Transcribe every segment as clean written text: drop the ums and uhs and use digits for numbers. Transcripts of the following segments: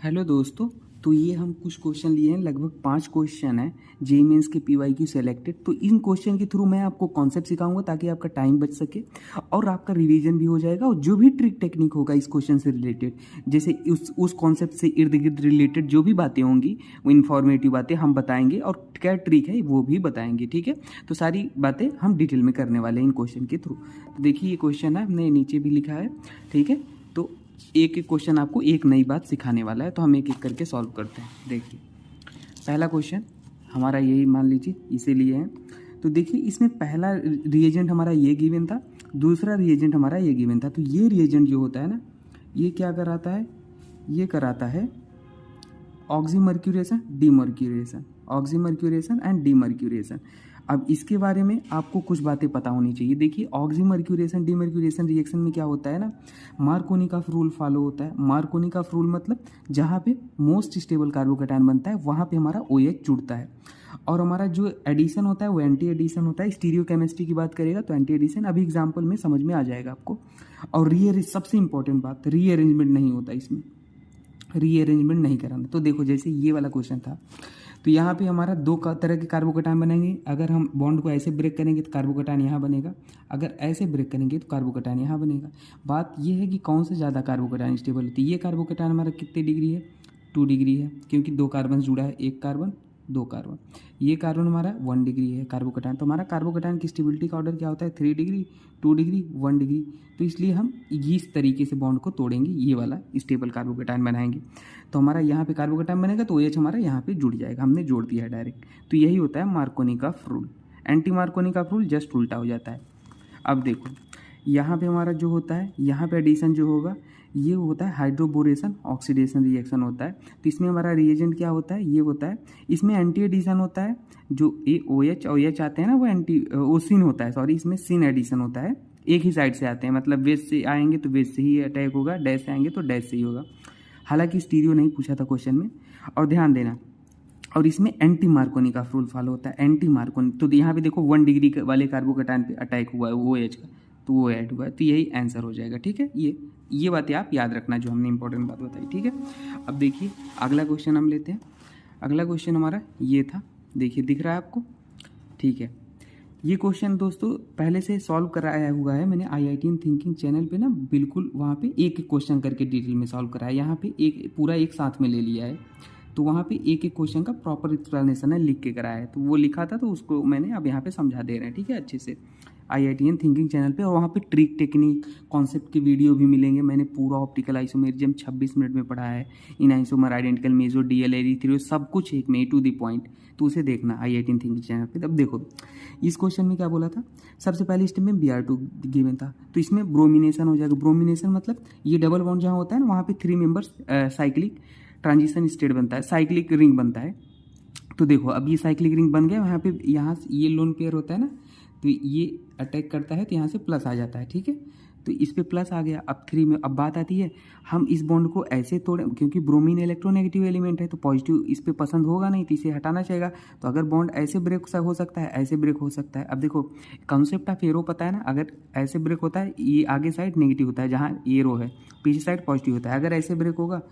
Hello दोस्तों। तो ये हम कुछ क्वेश्चन लिए हैं, लगभग 5 क्वेश्चन है जेईई मेंस के पीवाईक्यू सेलेक्टेड। तो इन क्वेश्चन के थ्रू मैं आपको कॉन्सेप्ट सिखाऊंगा ताकि आपका टाइम बच सके और आपका रिवीजन भी हो जाएगा। और जो भी ट्रिक टेक्निक होगा इस क्वेश्चन से रिलेटेड, जैसे उस कॉन्सेप्ट से इर्द गिर्द रिलेटेड जो भी बातें होंगी वो इन्फॉर्मेटिव बातें हम बताएंगे और क्या ट्रिक है वो भी बताएंगे। ठीक है, तो सारी बातें हम डिटेल में करने वाले हैं इन क्वेश्चन के थ्रू। तो देखिए ये क्वेश्चन है, हमने नीचे भी लिखा है। ठीक है, तो एक एक क्वेश्चन आपको एक नई बात सिखाने वाला है, तो हम एक एक करके सॉल्व करते हैं। देखिए पहला क्वेश्चन हमारा यही मान लीजिए, इसे लिए हैं। तो देखिए इसमें पहला रिएजेंट हमारा ये गिवन था, दूसरा रिएजेंट हमारा ये गिवन था। तो ये रिएजेंट जो होता है ना, ये क्या कराता है, ये कराता है oxymercuration demercuration, oxymercuration and demercuration. अब इसके बारे में आपको कुछ बातें पता होनी चाहिए। देखिए ऑक्सीमर्क्यूरेशन डीमर्क्यूरेशन रिएक्शन में क्या होता है ना, मार्कोनी का रूल फॉलो होता है। मार्कोनी का रूल मतलब जहाँ पे मोस्ट स्टेबल कार्बोकैटायन बनता है वहाँ पे हमारा OH जुड़ता है। और हमारा जो एडिशन होता है वो एंटी एडिशन होता है। स्टीरियो केमिस्ट्री की बात करेगा तो एंटी एडिशन, अभी एग्जाम्पल में समझ में आ जाएगा आपको। और सबसे इंपॉर्टेंट बात, रीअरेंजमेंट नहीं होता इसमें, रीअरेंजमेंट नहीं कराना। तो देखो जैसे ये वाला क्वेश्चन था, तो यहाँ पे हमारा दो तरह के कार्बोकैटायन बनेंगे। अगर हम बॉन्ड को ऐसे ब्रेक करेंगे तो कार्बोकैटायन यहाँ बनेगा, अगर ऐसे ब्रेक करेंगे तो कार्बोकैटायन यहाँ बनेगा। बात ये है कि कौन से ज़्यादा कार्बोकैटायन स्टेबल होती है। ये कार्बोकैटायन हमारा कितने डिग्री है, 2 डिग्री है, क्योंकि 2 कार्बन जुड़ा है, 1 कार्बन 2 कार्बन। ये कार्बन हमारा 1 डिग्री है कार्बोकैटायन। तो हमारा कार्बोकैटायन की स्टेबिलिटी का ऑर्डर क्या होता है, 3 डिग्री, 2 डिग्री, 1 डिग्री। तो इसलिए हम इस तरीके से बॉन्ड को तोड़ेंगे, ये वाला स्टेबल कार्बोकैटायन बनाएंगे। तो हमारा यहाँ पे कार्बोकैटायन बनेगा तो OH हमारा यहाँ पे जुड़ जाएगा, हमने जोड़ दिया है डायरेक्ट। तो यही होता है मार्कोनी का रूल। एंटी मार्कोनी का रूल जस्ट उल्टा हो जाता है। अब देखो यहाँ पे हमारा जो होता है, यहाँ पे एडिशन जो होगा ये होता है हाइड्रोबोरेशन ऑक्सीडेशन रिएक्शन होता है। तो इसमें हमारा रिएजेंट क्या होता है, ये होता है, इसमें एंटी एडिशन होता है। जो OH और OH आते हैं ना वो सिन होता है, सॉरी इसमें सिन एडिशन होता है। एक ही साइड से आते हैं, मतलब वेस्ट से आएंगे तो वेस्ट से ही अटैक होगा, डैश से आएंगे तो डैश से ही होगा। हालांकि स्टीरियो नहीं पूछा था क्वेश्चन में, और ध्यान देना। और इसमें एंटी मार्कोनी का रूल फॉलो होता है, एंटी मार्कोनी। तो यहाँ पे देखो 1 डिग्री वाले कार्बोकैटायन पे अटैक हुआ है OH का, तो वो ऐड हुआ है, तो यही आंसर हो जाएगा। ठीक है, ये बातें आप याद रखना जो हमने इंपॉर्टेंट बात बताई। ठीक है, अब देखिए अगला क्वेश्चन हम लेते हैं। अगला क्वेश्चन हमारा ये था, देखिए दिख रहा है आपको। ठीक है, ये क्वेश्चन दोस्तों पहले से सॉल्व कराया हुआ है मैंने IITian थिंकिंग चैनल पे ना, बिल्कुल वहाँ पे एक एक क्वेश्चन करके डिटेल में सॉल्व कराया। यहाँ पे एक पूरा एक साथ में ले लिया है, तो वहाँ पे एक एक क्वेश्चन का प्रॉपर एक्सप्लेनेशन है, लिख के कराया है। तो वो लिखा था तो उसको मैंने अब यहाँ पे समझा दे रहे हैं। ठीक है, अच्छे से IITian थिंकिंग चैनल पे। और वहाँ पे ट्रिक टेक्निक कॉन्सेप्ट के वीडियो भी मिलेंगे। मैंने पूरा ऑप्टिकल आइसोमेरिज्म 26 मिनट में पढ़ा है, इन आइसोमर आइडेंटिकल मेजो DL एरिथ्रियो सब कुछ एक में टू द पॉइंट। तो उसे देखना IITian थिंकिंग चैनल पे। अब देखो इस क्वेश्चन में क्या बोला था, सबसे पहले स्टेप में Br2 गिवन था, तो इसमें ब्रोमिनेशन हो जाएगा। ब्रोमिनेशन मतलब ये डबल बॉन्ड जहाँ होता है ना वहाँ पे 3 मेंबर्स साइक्लिक ट्रांजिशन स्टेट बनता है, साइक्लिक रिंग बनता है। तो देखो अब ये साइक्लिक रिंग बन गया, वहाँ पे यहाँ ये लोन पेयर होता है ना, तो ये अटैक करता है तो यहाँ से प्लस आ जाता है। ठीक है, तो इस पे प्लस आ गया। अब 3 में अब बात आती है, हम इस बॉन्ड को ऐसे तोड़ें, क्योंकि ब्रोमीन इलेक्ट्रोनेगेटिव एलिमेंट है तो पॉजिटिव इस पे पसंद होगा नहीं, तो इसे हटाना चाहेगा। तो अगर बॉन्ड ऐसे ब्रेक हो सकता है, ऐसे ब्रेक हो सकता है। अब देखो कॉन्सेप्ट ऑफ एरो पता है ना, अगर ऐसे ब्रेक होता है ये आगे साइड नेगेटिव होता है, जहाँ ये रो है पीछे साइड पॉजिटिव होता है। अगर ऐसे ब्रेक होगा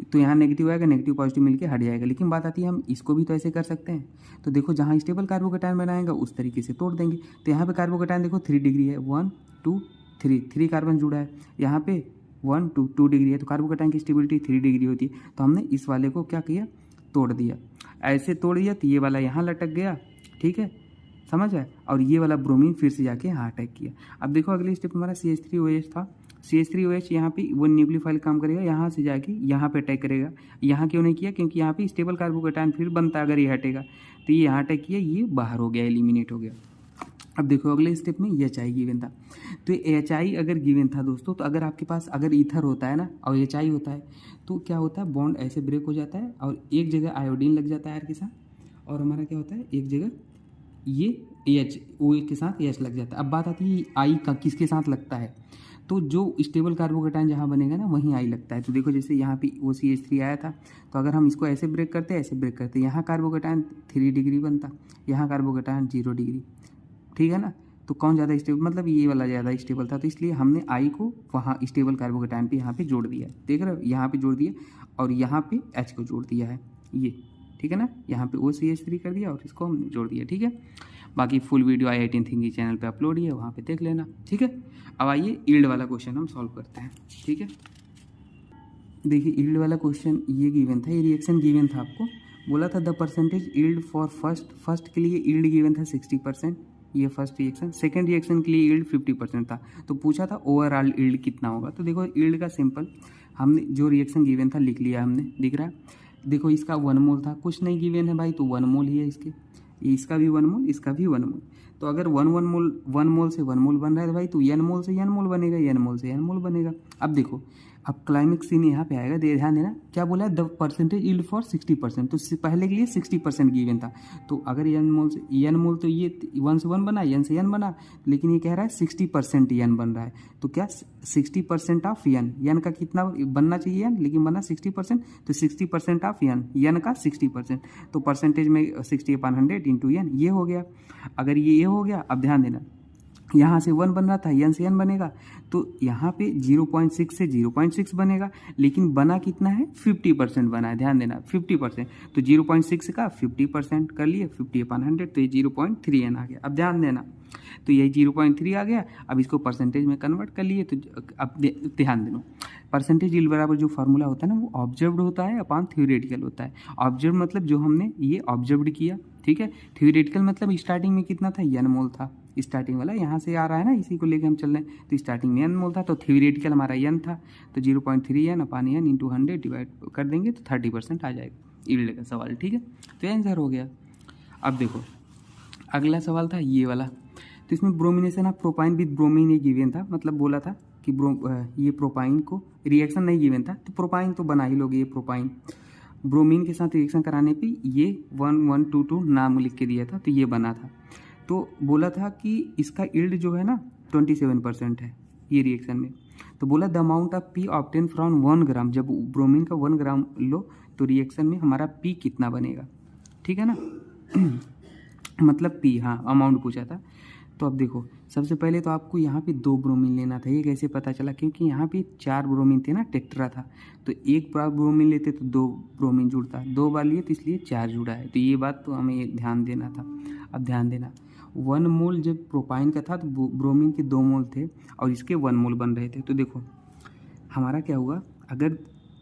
तो यहाँ नेगेटिव आएगा, नेगेटिव पॉजिटिव मिलके हट जाएगा। लेकिन बात आती है हम इसको भी तो ऐसे कर सकते हैं। तो देखो जहाँ स्टेबल कार्बोकैटायन बनाएगा उस तरीके से तोड़ देंगे। तो यहाँ पे कार्बोकैटायन देखो 3 डिग्री है, 1 2 3 कार्बन जुड़ा है। यहाँ पे 1 2 डिग्री है, तो कार्बोकैटायन की स्टेबिलिटी 3 डिग्री होती है। तो हमने इस वाले को क्या किया, तोड़ दिया। ऐसे तोड़ दिया तो ये वाला यहाँ लटक गया। ठीक है, समझ आए। और ये वाला ब्रोमीन फिर से जाके यहाँ अटैक किया। अब देखो अगले स्टेप हमारा CH3OH था। CH3OH यहाँ पे वो न्यूक्लियोफाइल काम करेगा, यहाँ से जाके यहाँ पे अटैक करेगा। यहाँ क्यों नहीं किया, क्योंकि यहाँ पे स्टेबल कार्बोकैटायन फिर बनता अगर ये हटेगा। तो ये यहाँ अटैक किया, ये बाहर हो गया, एलिमिनेट हो गया। अब देखो अगले स्टेप में HI गिवन था। तो HI अगर गिवन था दोस्तों, तो अगर आपके पास अगर ईथर होता है ना और HI होता है तो क्या होता है, बॉन्ड ऐसे ब्रेक हो जाता है और एक जगह आयोडीन लग जाता है आर के साथ, और हमारा क्या होता है एक जगह ये H O के साथ H लग जाता है। अब बात आती है I का किसके साथ लगता है, तो जो स्टेबल कार्बोकैटायन जहाँ बनेगा ना वहीं I लगता है। तो देखो जैसे यहाँ पे OCH3 आया था, तो अगर हम इसको ऐसे ब्रेक करते ऐसे ब्रेक करते, यहाँ कार्बोकैटायन 3 डिग्री बनता, यहाँ कार्बोकैटायन 0 डिग्री। ठीक है ना, तो कौन ज़्यादा स्टेबल, मतलब ये वाला ज़्यादा स्टेबल था। तो इसलिए हमने I को वहाँ स्टेबल कार्बोकैटायन पे यहाँ पे जोड़ दिया। देख रहे हो, यहाँ पे जोड़ दिया। और यहाँ पे H को जोड़ दिया है ये, ठीक है ना, यहाँ पे OCH3 कर दिया और इसको हमने जोड़ दिया, ठीक है। बाकी full video IIT thinking channel पे अपलोड है, वहाँ पे देख लेना, ठीक है। अब आइए यील्ड वाला क्वेश्चन हम सॉल्व करते हैं, ठीक है। देखिए यील्ड वाला क्वेश्चन ये गिवन था, ये रिएक्शन गिवन था, आपको बोला था the percentage yield for first के लिए यील्ड गिवन था 60%, ये फर्स्ट रिएक्शन। सेकेंड रिएक्शन के लिए यील्ड 50% था, तो पूछा था ओवरऑल यील्ड कितना होगा। तो देखो यील्ड का सिंपल हमने जो रिएक्शन गिवन था लिख लिया हमने, दिख रहा है। देखो इसका 1 मोल था, कुछ नहीं गिवन है भाई, तो 1 मोल ही है इसके, इसका भी 1 मोल, इसका भी 1 मोल। तो अगर 1 मोल से 1 मोल बन रहा है भाई, तो n मोल से n मोल बनेगा, n मोल से n मोल बनेगा। अब देखो अब क्लाइमेक्स सीन यहाँ पे आएगा, ध्यान देना, क्या बोला है द परसेंटेज यील्ड फॉर 60%, तो पहले के लिए 60% गिवन था। तो अगर n मोल से n मोल, तो ये 1 से 1 बना, n से n बना, लेकिन ये कह रहा है 60% n बन रहा है, तो क्या 60% ऑफ n का कितना बनना चाहिए n, लेकिन बना 60%, तो 60% ऑफ n का 60%, तो परसेंटेज में 60/100 इंटू n, ये हो गया। अगर ये हो गया, अब ध्यान देना यहाँ से 1 बन रहा था, n से n बनेगा, तो यहाँ पे 0.6 से 0.6 बनेगा, लेकिन बना कितना है 50% बना है, ध्यान देना 50%, तो 0.6 का 50% कर लिए 50/100, तो ये 0.3n आ गया। अब ध्यान देना, तो यही 0.3 आ गया। अब इसको परसेंटेज में कन्वर्ट कर लिए, तो अब ध्यान देना परसेंटेज यील्ड बराबर जो फार्मूला होता है ना, वो ऑब्जर्व्ड होता है अपॉन थ्योरेटिकल होता है। ऑब्जर्व मतलब जो हमने ये ऑब्जर्व्ड किया, ठीक है। थ्योरेटिकल मतलब स्टार्टिंग में कितना था, n मोल था, स्टार्टिंग वाला यहाँ से आ रहा है ना, इसी को लेके हम चल रहे हैं, तो स्टार्टिंग में n मोल था, तो थ्योरेटिकल हमारा n था, तो 0.3n upon n into 100 divide कर देंगे तो 30% आ जाएगा यील्ड का सवाल, ठीक है। तो आंसर हो गया। अब देखो अगला सवाल था ये वाला, तो इसमें bromination of propyne with bromine ये गिवन था, मतलब बोला था कि ये प्रोपाइन को रिएक्शन नहीं गिवन था, तो प्रोपाइन तो बना ही लोगे, ये प्रोपाइन ब्रोमीन के साथ रिएक्शन कराने पे ये 1122 नाम लिख के दिया था, तो ये बना था। तो बोला था कि इसका यील्ड जो है ना 27% है ये रिएक्शन में। तो बोला the amount of P obtain from 1 ग्राम, जब ब्रोमीन का 1 ग्राम लो तो रिएक्शन में हमारा पी कितना बनेगा, ठीक है ना मतलब पी, हाँ अमाउंट पूछा था। तो अब देखो सबसे पहले तो आपको यहाँ पे 2 ब्रोमीन लेना था, ये कैसे पता चला, क्योंकि यहाँ पे 4 ब्रोमीन थे ना, टेट्रा था, तो एक बार ब्रोमीन लेते तो 2 ब्रोमीन जुड़ता, 2 बार लिए तो इसलिए 4 जुड़ा है, तो ये बात तो हमें ध्यान देना था। अब ध्यान देना 1 मोल जब प्रोपाइन का था तो ब्रोमीन के 2 मोल थे और इसके 1 मोल बन रहे थे। तो देखो हमारा क्या हुआ, अगर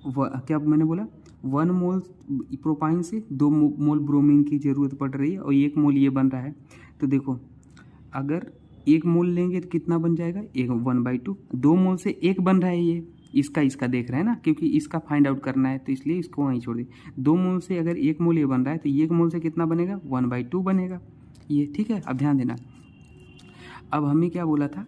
क्या मैंने बोला 1 मोल प्रोपाइन से 2 मोल ब्रोमीन की ज़रूरत पड़ रही है और 1 मोल ये बन रहा है। तो देखो अगर 1 मोल लेंगे तो कितना बन जाएगा, 1/2, 2 मोल से 1 बन रहा है, ये इसका देख रहे हैं ना, क्योंकि इसका फाइंड आउट करना है तो इसलिए इसको वहीं छोड़ दिए। 2 मोल से अगर 1 मोल ये बन रहा है तो 1 मोल से कितना बनेगा, 1/2 बनेगा ये, ठीक है। अब ध्यान देना, अब हमें क्या बोला था,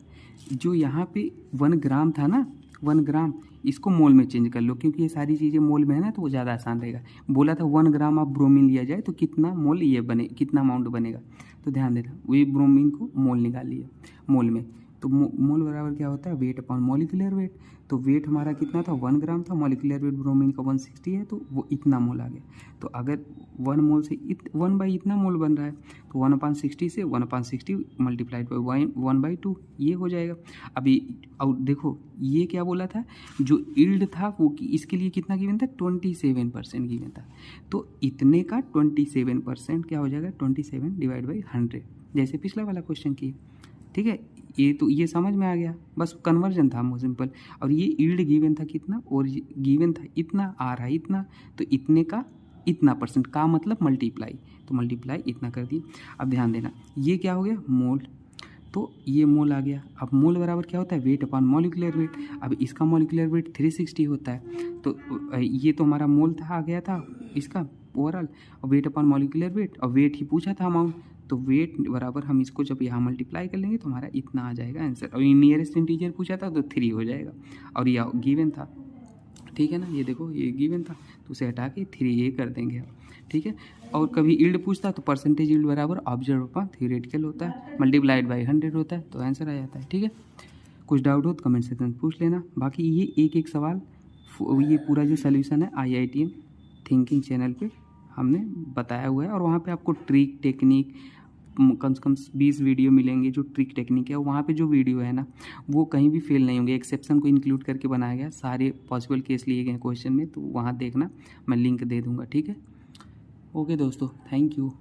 जो यहाँ पे 1 ग्राम था ना, 1 ग्राम इसको मोल में चेंज कर लो, क्योंकि ये सारी चीज़ें मोल में है ना, तो वो ज़्यादा आसान रहेगा। बोला था 1 ग्राम ऑफ ब्रोमीन लिया जाए तो कितना मोल ये बने, कितना अमाउंट बनेगा। तो ध्यान देना वही ब्रोमीन को मोल निकाल लिया मोल में, तो मोल बराबर क्या होता है, वेट अपॉन मॉलिक्यूलर वेट। तो वेट हमारा कितना था, 1 ग्राम था, मॉलिक्यूलर वेट ब्रोमीन का 160 है, तो वो इतना मोल आ गया। तो अगर 1 मोल से 1 इतना मोल बन रहा है, तो 1/60 से 1/60 मल्टीप्लाइड बाई 1/2 ये हो जाएगा। अभी और देखो ये क्या बोला था, जो यील्ड था वो इसके लिए कितना गिवन था, 27% गिवन था। तो इतने का 27% क्या हो जाएगा, 27 डिवाइड बाई 100, जैसे पिछला वाला क्वेश्चन की, ठीक है। ये तो ये समझ में आ गया, बस कन्वर्जन था सिंपल। और ये यील्ड गिवन था कितना, और गिवन था इतना, आ रहा है इतना, तो इतने का इतना परसेंट का मतलब मल्टीप्लाई, तो मल्टीप्लाई इतना कर दिए। अब ध्यान देना ये क्या हो गया, मोल, तो ये मोल आ गया। अब मोल बराबर क्या होता है, वेट अपॉन मॉलिक्यूलर वेट। अब इसका मॉलिक्यूलर वेट 360 होता है, तो ये तो हमारा मोल था, आ गया था इसका ओवरऑल, और वेट अपॉन मॉलिक्यूलर वेट, और वेट ही पूछा था अमाउंट, तो वेट बराबर हम इसको जब यहाँ मल्टीप्लाई कर लेंगे तो हमारा इतना आ जाएगा आंसर। और नियरेस्ट इंटीजर पूछा था तो 3 हो जाएगा, और यह गिवन था, ठीक है ना, ये देखो ये गिवन था, तो उसे हटा के 3 ये कर देंगे हम, ठीक है। और कभी यील्ड पूछता तो परसेंटेज यील्ड बराबर ऑब्जर्व अपॉन थ्योरेटिकल होता है, मल्टीप्लाइड बाई 100 होता है, तो आंसर आ जाता है, ठीक है। कुछ डाउट हो तो कमेंट सेक्शन में पूछ लेना। बाकी ये एक सवाल, ये पूरा जो सोल्यूशन है IITM थिंकिंग चैनल पे हमने बताया हुआ है, और वहाँ पे आपको ट्रिक टेक्निक कम से कम 20 वीडियो मिलेंगे जो ट्रिक टेक्निक है, वहाँ पे जो वीडियो है ना वो कहीं भी फेल नहीं होंगे, एक्सेप्शन को इंक्लूड करके बनाया गया, सारे पॉसिबल केस लिए गए क्वेश्चन में, तो वहाँ देखना, मैं लिंक दे दूँगा, ठीक है। ओके दोस्तों, थैंक यू।